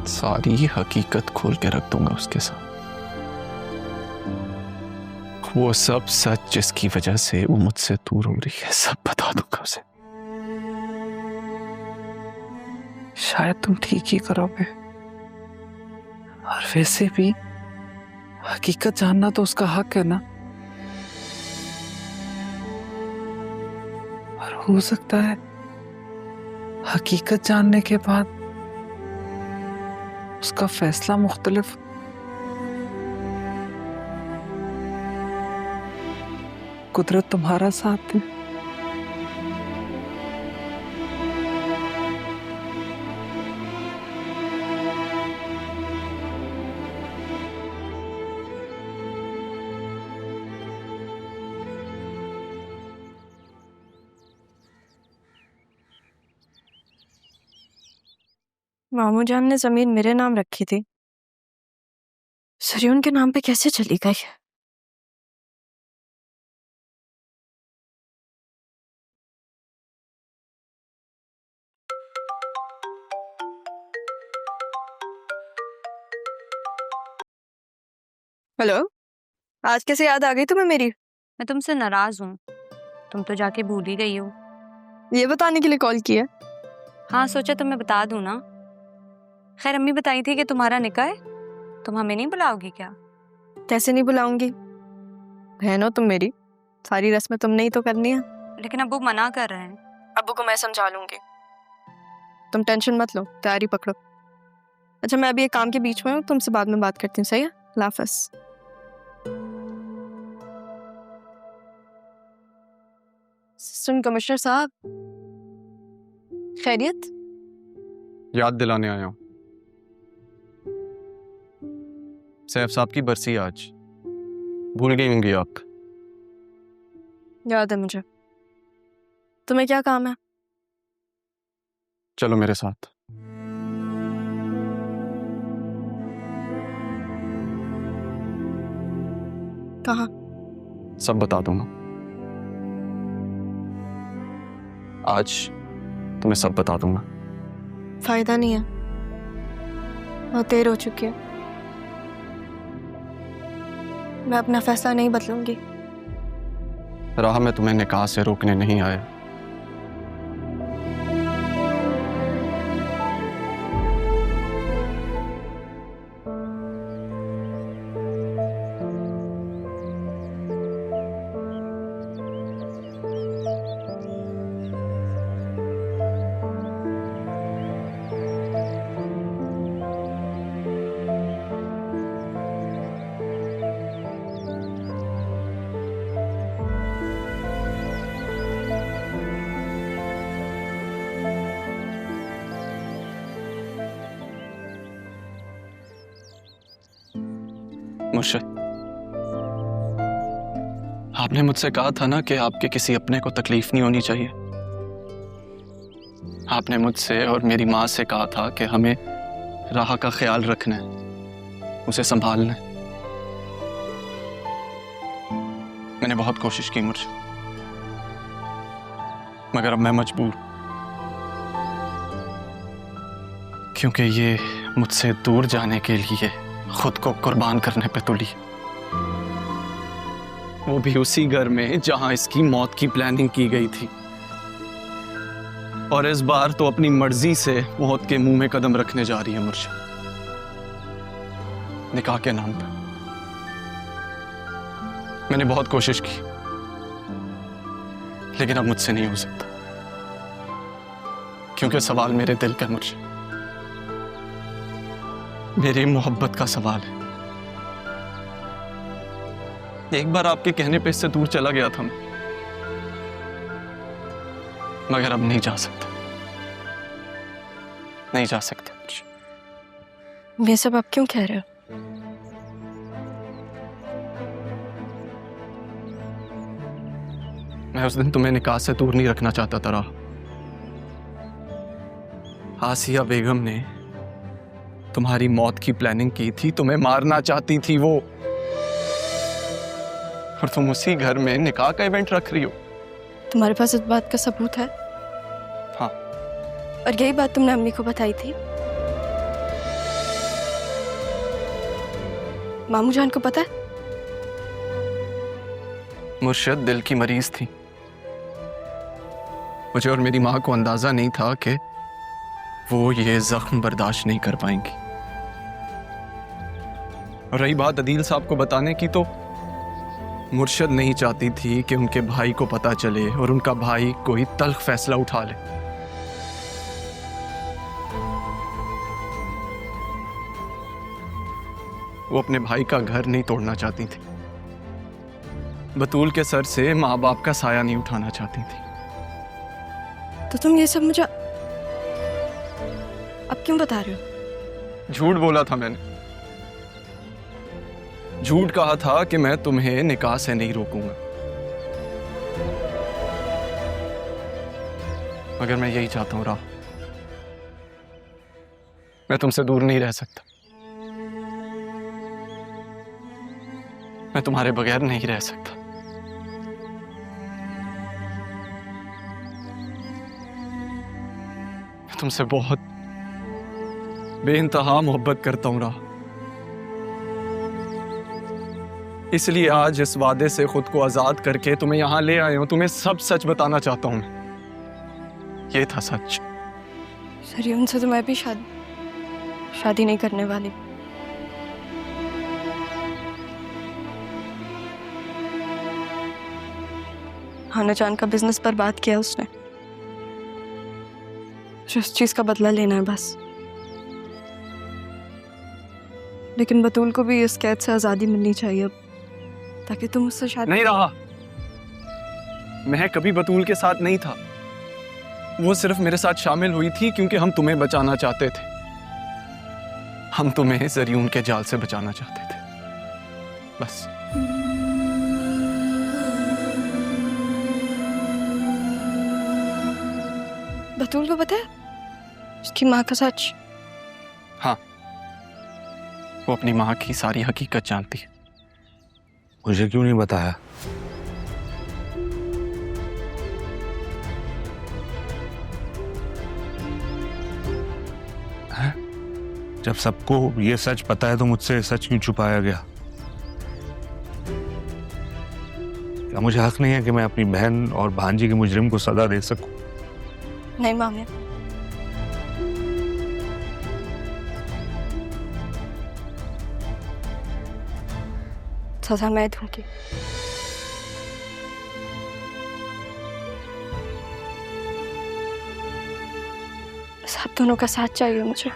सारी हकीकत खोल के रख दूंगा उसके साथ। वो सब सच जिसकी वजह से वो मुझसे दूर हो रही है, सब बता दूंगा उसे। शायद तुम ठीक ही करोगे, और वैसे भी हकीकत जानना तो उसका हक है ना। और हो सकता है हकीकत जानने के बाद उसका फैसला मुख्तलिफ। कुदरत तुम्हारा साथ दे। मामू जान ने जमीन मेरे नाम रखी थी, सरियन के नाम पे कैसे चली गई? हेलो, आज कैसे याद आ गई तुम्हें मेरी? मैं तुमसे नाराज हूँ, तुम तो जाके भूल ही गई हो। ये बताने के लिए कॉल किया? हाँ, सोचा तुम्हें बता दूँ ना। खैर, अम्मी बताई थी कि तुम्हारा निकाह है, तुम हमें नहीं बुलाओगी क्या? कैसे नहीं बुलाऊंगी, बहन हो तुम मेरी, सारी रस्में तुमने ही तो करनी है। लेकिन अब्बू मना कर रहे हैं। अब्बू को मैं समझा लूंगी, तुम टेंशन मत लो, तैयारी पकड़ो। अच्छा, मैं अभी एक काम के बीच में हूँ, तुमसे बाद में बात करती हूँ, सही है? अल्लाह हाफ़िज़। असिस्टेंट कमिश्नर साहब, खैरियत? याद दिलाने आया हूँ, सैफ साहब की बरसी है आज, भूल गई होंगी आप। याद है मुझे। तुम्हें क्या काम है? चलो मेरे साथ। कहाँ? सब बता दूंगा आज, तुम्हें सब बता दूंगा। फायदा नहीं है, बहुत देर हो चुकी है, मैं अपना फैसला नहीं बदलूंगी। राह में तुम्हें निकाह से रोकने नहीं आया। मुर्शिद, आपने मुझसे कहा था ना कि आपके किसी अपने को तकलीफ नहीं होनी चाहिए। आपने मुझसे और मेरी माँ से कहा था कि हमें राह का ख्याल रखना है, उसे संभालना है। मैंने बहुत कोशिश की मुर्शिद, मगर अब मैं मजबूर, क्योंकि ये मुझसे दूर जाने के लिए खुद को कुर्बान करने पे तुली, वो भी उसी घर में जहां इसकी मौत की प्लानिंग की गई थी। और इस बार तो अपनी मर्जी से मौत के मुंह में कदम रखने जा रही है मुर्शिद, निकाह के नाम पर। मैंने बहुत कोशिश की, लेकिन अब मुझसे नहीं हो सकता, क्योंकि सवाल मेरे दिल का मुर्शिद, मेरी मोहब्बत का सवाल है। एक बार आपके कहने पे इससे दूर चला गया था मैं, मगर अब नहीं जा सकता, नहीं जा सकता। ये सब आप क्यों कह रहे हो? मैं उस दिन तुम्हें निकाह से दूर नहीं रखना चाहता था। आसिया बेगम ने तुम्हारी मौत की प्लानिंग की थी, तुम्हें मारना चाहती थी वो, और तुम उसी घर में निकाह का इवेंट रख रही हो। तुम्हारे पास इस बात का सबूत है? हाँ। और यही बात तुमने अम्मी को बताई थी? मामू जान को पता है? मुर्शद दिल की मरीज थी। मुझे और मेरी माँ को अंदाजा नहीं था कि वो ये जख्म बर्दाश्त नहीं कर पाएंगी। और रही बात अदील साहब को बताने की, तो मुर्शद नहीं चाहती थी कि उनके भाई को पता चले और उनका भाई कोई तल्ख फैसला उठा ले। वो अपने भाई का घर नहीं तोड़ना चाहती थी। बतूल के सर से माँ बाप का साया नहीं उठाना चाहती थी। तो तुम ये सब मुझे अब क्यों बता रहे हो? झूठ बोला था मैंने। झूठ कहा था कि मैं तुम्हें निकाह से नहीं रोकूंगा, मगर मैं यही चाहता हूं राह। मैं तुमसे दूर नहीं रह सकता। मैं तुम्हारे बगैर नहीं रह सकता। मैं तुमसे बहुत बेइंतहा मोहब्बत करता हूं राह। इसलिए आज इस वादे से खुद को आजाद करके तुम्हें यहां ले आया हूं। तुम्हें सब सच बताना चाहता हूं। ये था सच। सर उनसे तो मैं भी शादी नहीं करने वाली। हाना जान का बिजनेस बर्बाद किया उसने। जिस चीज का बदला लेना है बस। लेकिन बतूल को भी इस कैद से आजादी मिलनी चाहिए अब, ताकि तुम उससे शादी नहीं रहा। मैं कभी बतूल के साथ नहीं था। वो सिर्फ मेरे साथ शामिल हुई थी क्योंकि हम तुम्हें बचाना चाहते थे। हम तुम्हें जरियून के जाल से बचाना चाहते थे, बस। बतूल को पता है उसकी माँ का सच? हाँ, वो अपनी माँ की सारी हकीकत जानती है। मुझे क्यों नहीं बताया? हैं? जब सबको ये सच पता है तो मुझसे सच क्यों छुपाया गया? क्या मुझे हक नहीं है कि मैं अपनी बहन और भांजी के मुजरिम को सजा दे सकूं? नहीं मामू, सजा मैं दूंगी। बस आप दोनों का साथ चाहिए मुझे।